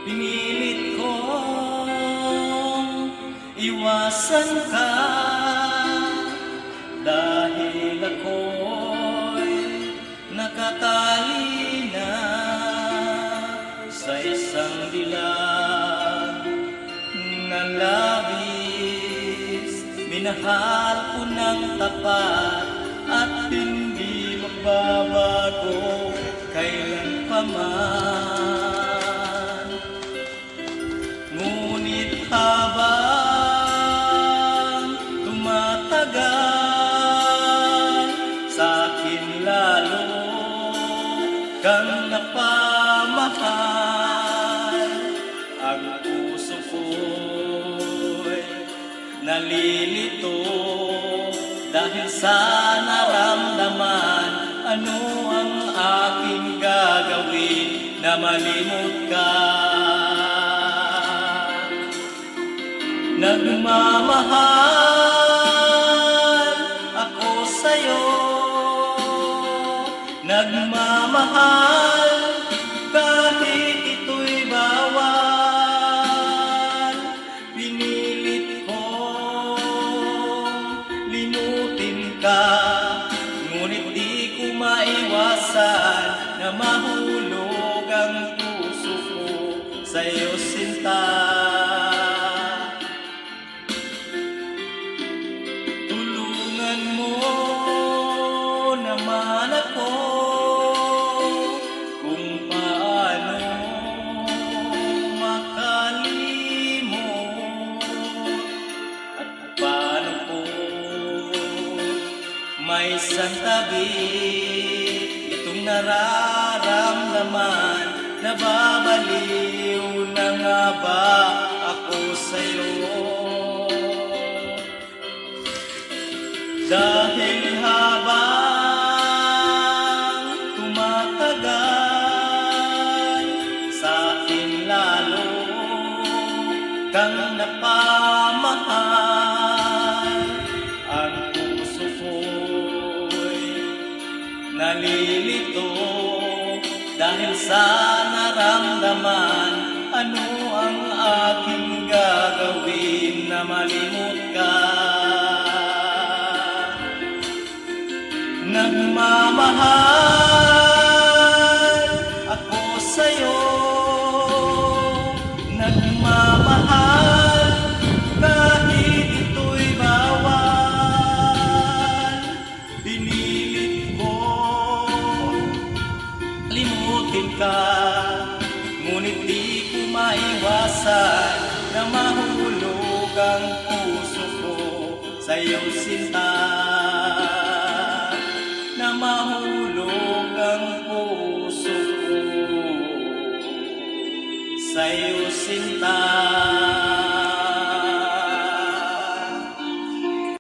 Pinilit kong iwasan ka dahil ako'y nakatali na sa isang dilag na labis. Minahal ko ng tapat at hindi magbabago kailan pa man. Ngunit habang tumatagal, sa'kin lalo kang napamahal. Ang puso ko'y nalilito dahil sa naramdaman. Ano ang aking gagawin na malimot ka? Nagmamahal ako sa'yo, nagmamahal kahit ito'y bawal. Pinilit kong limutin ka, ngunit di ko maiwasan na mahulog ang puso ko sa'yo, sinta. Naman ako kung paano makalimot at paano ko may santabi itong nararamdaman. Nababaliw na nga ba ako sa'yo? Dahil habang tumatagal, sa'kin lalo kang napamahal. Ang puso ko'y nalilito dahil sa naramdaman. Ano ang aking gagawin na malimot ka? Nagmamahal ako sa'yo, nagmamahal kahit ito'y bawal. Pinilit ko limutin ka, ngunit di ko maiwasan na mahulog ang puso ko sa'yo, sinta. Na mahulog ang puso ko sa'yo, sinta.